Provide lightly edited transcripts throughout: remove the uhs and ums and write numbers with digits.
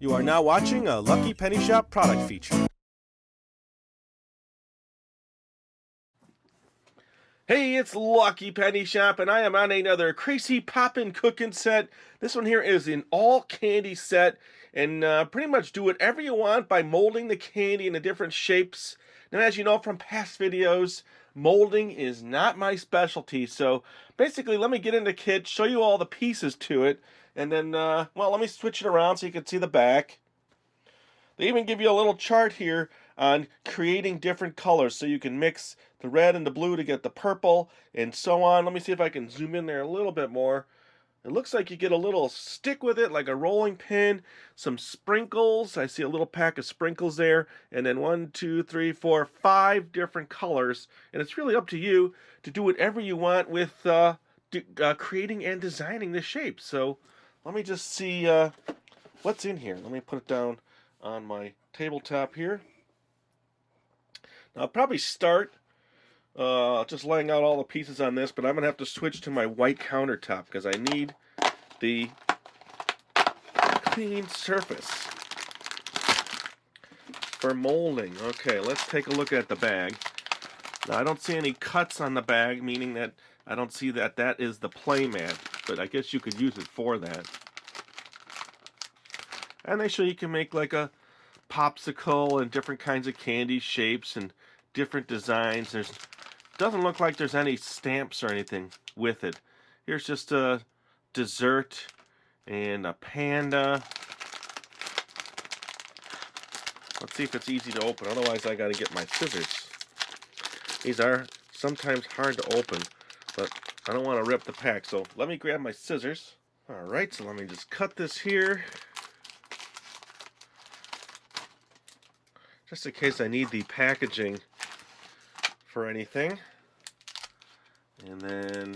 You are now watching a Lucky Penny Shop product feature. Hey, it's Lucky Penny Shop, and I am on another Kracie Popin Cookin Set. This one here is an all candy set, and pretty much do whatever you want by molding the candy into different shapes. Now, as you know from past videos, molding is not my specialty, so basically let me get in the kit, show you all the pieces to it, and then, well, let me switch it around so you can see the back. They even give you a little chart here on creating different colors, so you can mix the red and the blue to get the purple, and so on. Let me see if I can zoom in there a little bit more. It looks like you get a little stick with it, like a rolling pin, some sprinkles. I see a little pack of sprinkles there, and then 1, 2, 3, 4, 5 different colors. And it's really up to you to do whatever you want with creating and designing the shape. So let me just see what's in here. Let me put it down on my tabletop here. Now, I'll probably start just laying out all the pieces on this, but I'm going to have to switch to my white countertop because I need the clean surface for molding. Okay, let's take a look at the bag. Now, I don't see any cuts on the bag, meaning that I don't see that that is the play mat, but I guess you could use it for that. And they show you can make like a popsicle and different kinds of candy shapes and different designs. Doesn't look like there's any stamps or anything with it. Here's just a dessert and a panda. Let's see if it's easy to open. Otherwise, I gotta get my scissors. These are sometimes hard to open, but I don't want to rip the pack. So let me grab my scissors. All right, so let me just cut this here, just in case I need the packaging for anything. And then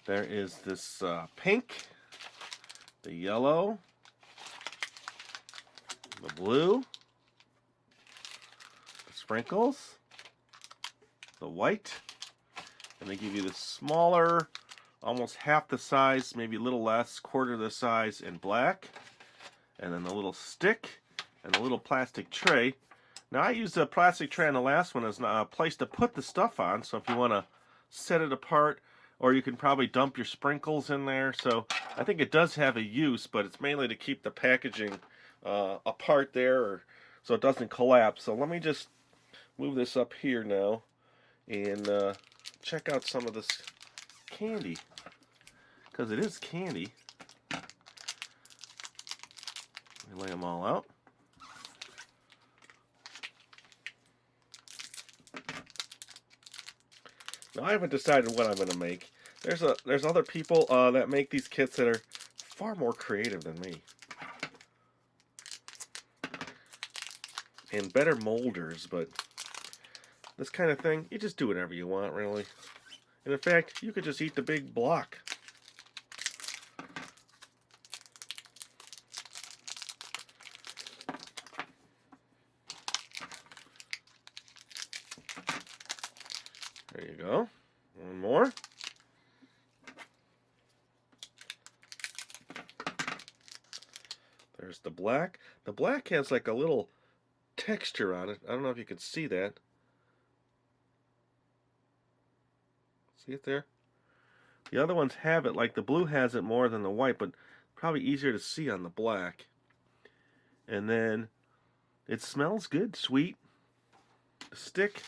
there is this pink, the yellow, the blue, the sprinkles, the white, and they give you the smaller, almost half the size, maybe a little less, quarter the size in black, and then the little stick and a little plastic tray. Now, I used a plastic tray on the last one as a place to put the stuff on, so if you want to set it apart, or you can probably dump your sprinkles in there. So I think it does have a use, but it's mainly to keep the packaging apart there, so it doesn't collapse. So let me just move this up here now and check out some of this candy, because it is candy. Let me lay them all out. Now, I haven't decided what I'm going to make. There's other people that make these kits that are far more creative than me, and better molders, but this kind of thing, you just do whatever you want, really. And in fact, you could just eat the big block. There you go. One more. There's the black. The black has like a little texture on it. I don't know if you can see that. See it there? The other ones have it, like the blue has it more than the white, but probably easier to see on the black. And then it smells good, sweet. The stick.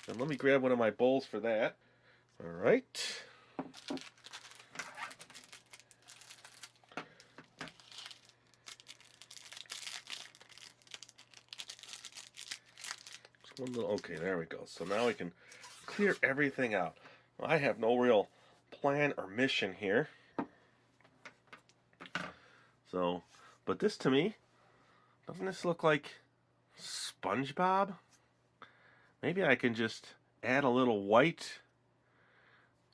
And let me grab one of my bowls for that. All right. Just one little, okay, there we go. So now we can clear everything out. Well, I have no real plan or mission here. So, but this to me, doesn't this look like SpongeBob? Maybe I can just add a little white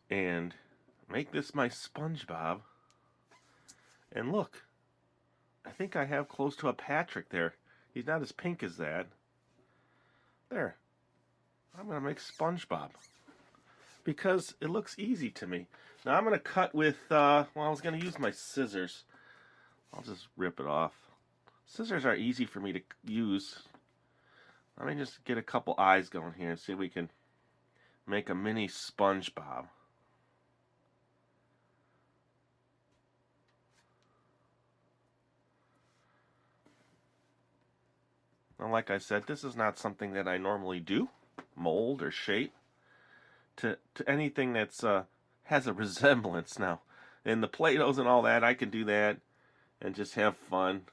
and make this my SpongeBob. And look, I think I have close to a Patrick there. He's not as pink as that. There. I'm going to make SpongeBob, because it looks easy to me. Now I'm going to cut with, well, I was going to use my scissors. I'll just rip it off. Scissors are easy for me to use. Let me just get a couple eyes going here and see if we can make a mini SpongeBob. Now, like I said, this is not something that I normally do, mold or shape to anything that's has a resemblance. Now, in the Play-Dohs and all that, I can do that and just have fun.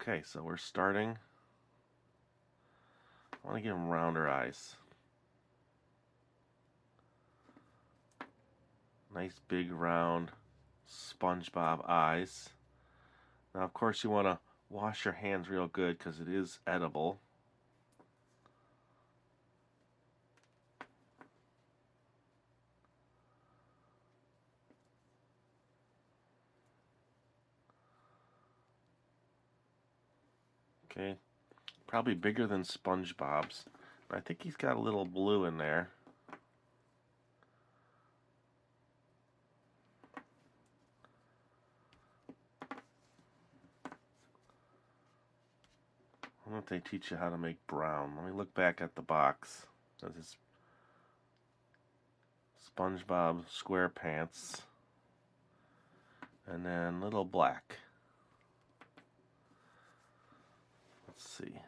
Okay, so we're starting. I want to give them rounder eyes. Nice big round SpongeBob eyes. Now, of course, you want to wash your hands real good because it is edible. Okay, probably bigger than SpongeBob's. I think he's got a little blue in there. I wonder if they teach you how to make brown. Let me look back at the box. This is SpongeBob SquarePants. And then little black. Let's see.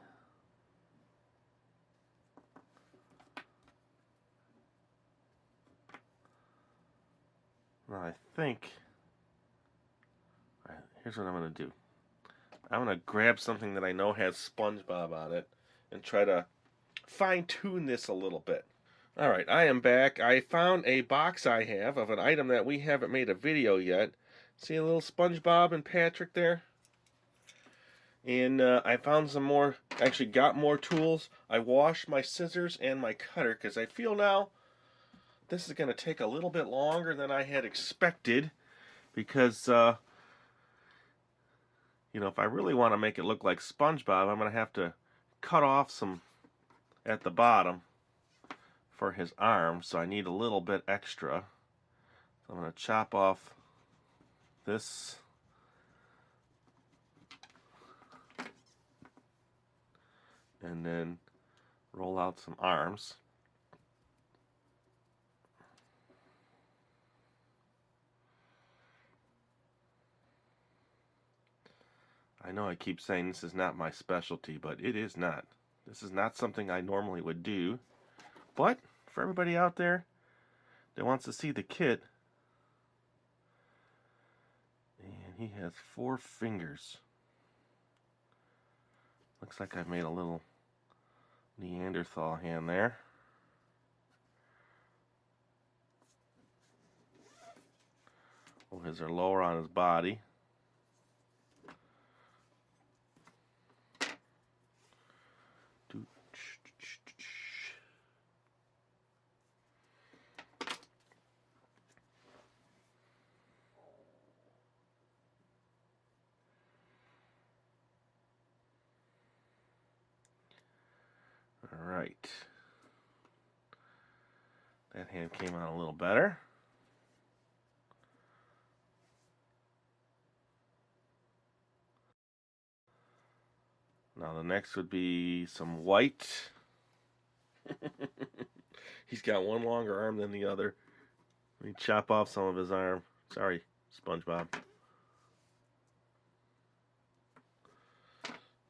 Now I think, alright, here's what I'm going to do. I'm going to grab something that I know has SpongeBob on it and try to fine-tune this a little bit. Alright, I am back. I found a box I have of an item that we haven't made a video yet. See a little SpongeBob and Patrick there? And I found some more, actually got more tools. I washed my scissors and my cutter because I feel now this is going to take a little bit longer than I had expected because, you know, if I really want to make it look like SpongeBob, I'm going to have to cut off some at the bottom for his arms, so I need a little bit extra. So I'm going to chop off this. And then roll out some arms. I know I keep saying this is not my specialty, but it is not. This is not something I normally would do. But for everybody out there that wants to see the kit, and he has 4 fingers. Looks like I've made a little Neanderthal hand there. Oh, his are lower on his body. Alright. That hand came out a little better. Now the next would be some white. He's got one longer arm than the other. Let me chop off some of his arm. Sorry, SpongeBob.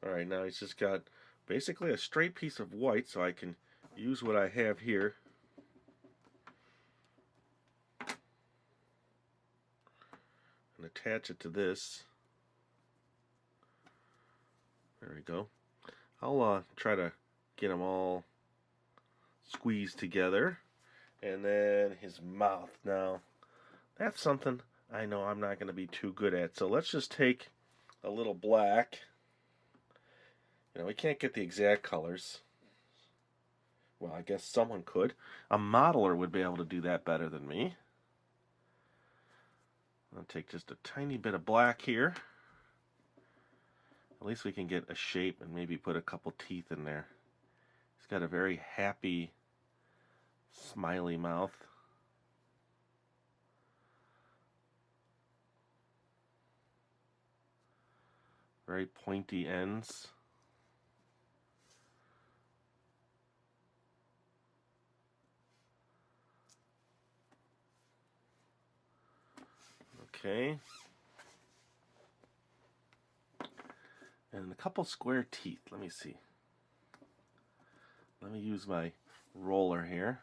Alright, now he's just got basically a straight piece of white, so I can use what I have here. And attach it to this. There we go. I'll try to get them all squeezed together. And then his mouth. Now, that's something I know I'm not going to be too good at. So let's just take a little black. You know, we can't get the exact colors. Well, I guess someone could. A modeler would be able to do that better than me. I'll take just a tiny bit of black here. At least we can get a shape and maybe put a couple teeth in there. He's got a very happy, smiley mouth. Very pointy ends. Okay. And a couple square teeth. Let me see. Let me use my roller here.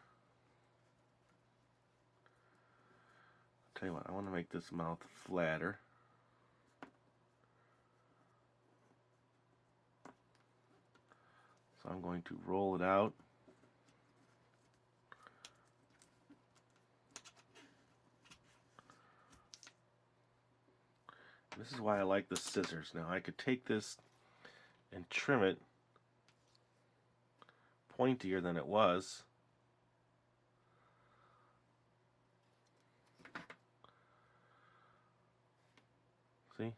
I'll tell you what, I want to make this mouth flatter. So I'm going to roll it out. This is why I like the scissors. Now I could take this and trim it pointier than it was. See?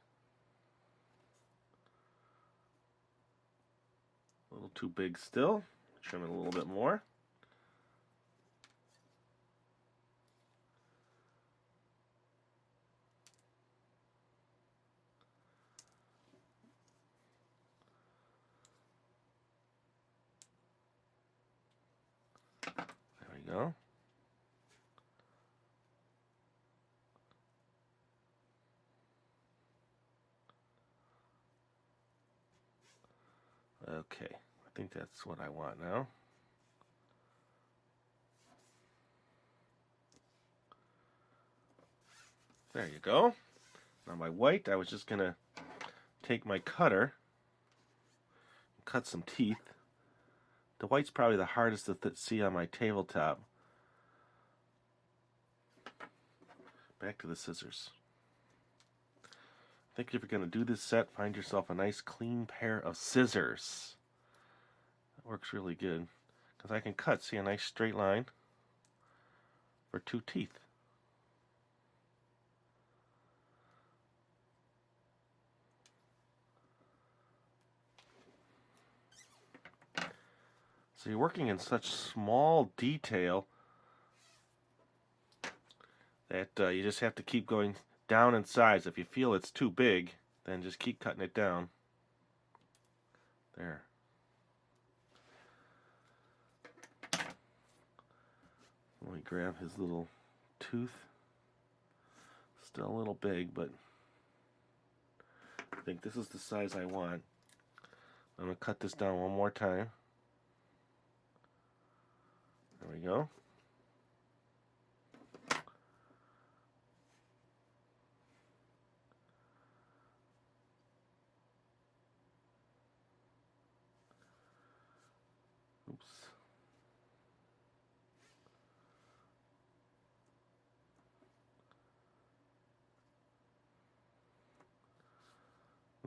A little too big still. Trim it a little bit more. There we go. Okay, I think that's what I want now. There you go. Now my white, I was just going to take my cutter and cut some teeth. The white's probably the hardest to see on my tabletop. Back to the scissors. I think if you're going to do this set, find yourself a nice clean pair of scissors. That works really good. Because I can cut, see, a nice straight line for two teeth. So you're working in such small detail that you just have to keep going down in size. If you feel it's too big, then just keep cutting it down. There. Let me grab his little tooth. Still a little big, but I think this is the size I want. I'm going to cut this down one more time. There we go. Oops.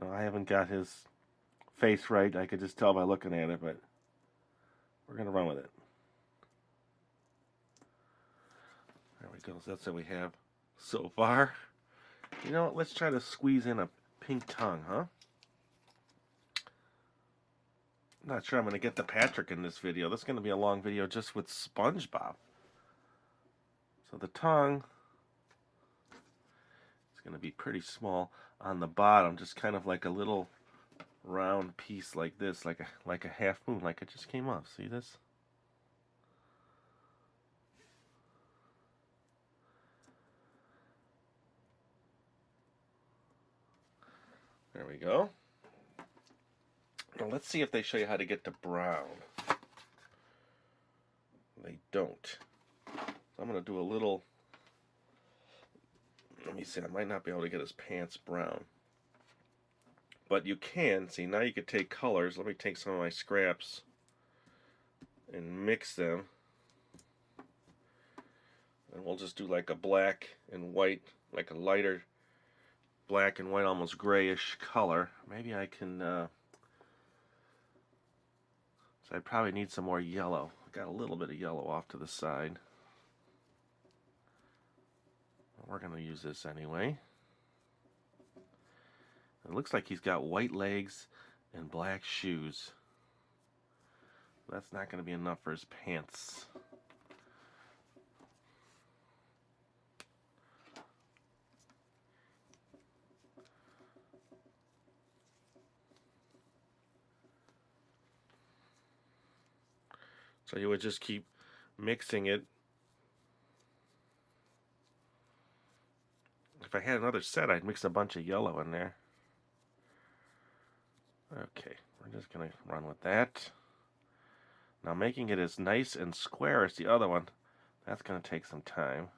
No, I haven't got his face right. I could just tell by looking at it, but we're going to run with it. There we go. So that's what we have so far. You know what? Let's try to squeeze in a pink tongue, huh? I'm not sure I'm going to get the Patrick in this video. This is going to be a long video just with SpongeBob. So the tongue is going to be pretty small on the bottom, just kind of like a little round piece like this, like a half moon, like it just came off. See this? There we go. Now let's see if they show you how to get to brown. They don't. So I'm going to do a little, let me see, I might not be able to get his pants brown. But you can, see, now you could take colors. Let me take some of my scraps and mix them. And we'll just do like a black and white, like a lighter black and white, almost grayish color. Maybe I can, so I probably need some more yellow. I got a little bit of yellow off to the side. We're going to use this anyway. It looks like he's got white legs and black shoes. That's not going to be enough for his pants. So you would just keep mixing it. If I had another set, I'd mix a bunch of yellow in there. Okay, we're just going to run with that. Now making it as nice and square as the other one, that's going to take some time.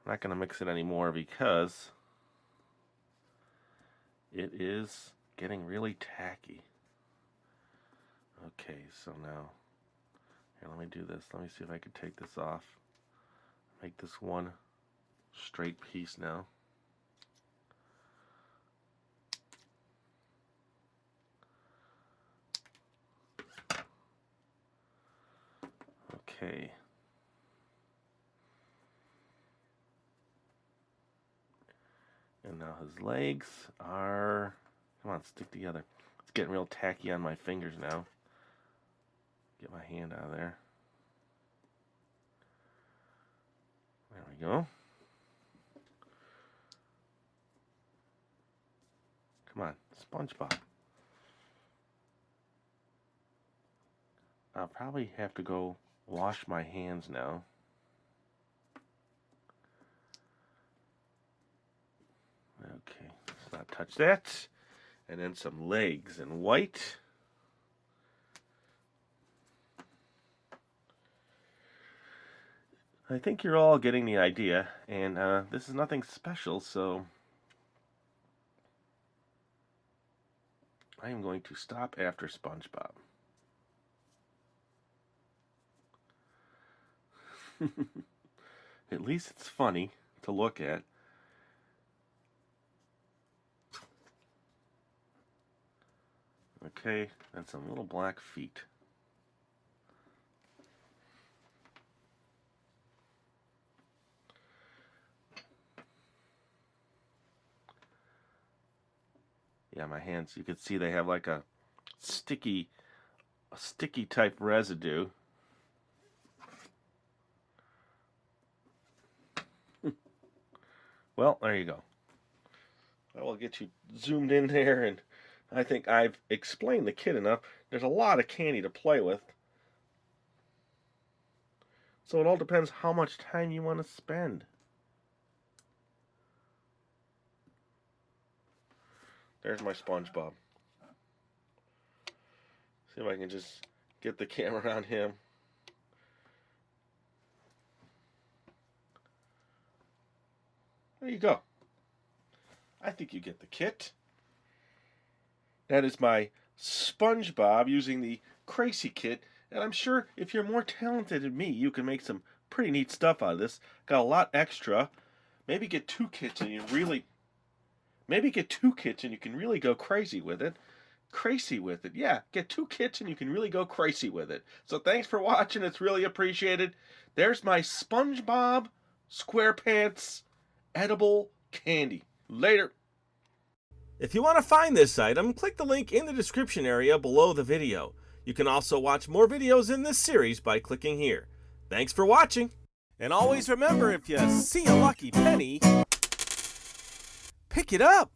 I'm not going to mix it anymore because it is getting really tacky. Okay, so now, here, let me do this. Let me see if I can take this off. Make this one straight piece now. Okay. And now his legs are, come on, stick together. It's getting real tacky on my fingers now. Get my hand out of there. There we go. Come on, SpongeBob. I'll probably have to go wash my hands now. Okay, let's not touch that. And then some legs in white. I think you're all getting the idea, and this is nothing special, so I am going to stop after SpongeBob. At least it's funny to look at. Okay, and some little black feet. Yeah, my hands, you can see they have like a sticky type residue. Well, there you go. I will get you zoomed in there, and I think I've explained the kit enough. There's a lot of candy to play with. So it all depends how much time you want to spend. There's my SpongeBob. See if I can just get the camera on him. There you go. I think you get the kit. That is my SpongeBob using the Kracie kit. And I'm sure if you're more talented than me, you can make some pretty neat stuff out of this. Got a lot extra. Maybe get two kits and you really... Maybe get two kits and you can really go crazy with it. Crazy with it. Yeah, get two kits and you can really go crazy with it. So thanks for watching. It's really appreciated. There's my SpongeBob SquarePants edible candy. Later. If you want to find this item, click the link in the description area below the video. You can also watch more videos in this series by clicking here. Thanks for watching. And always remember, if you see a lucky penny, pick it up.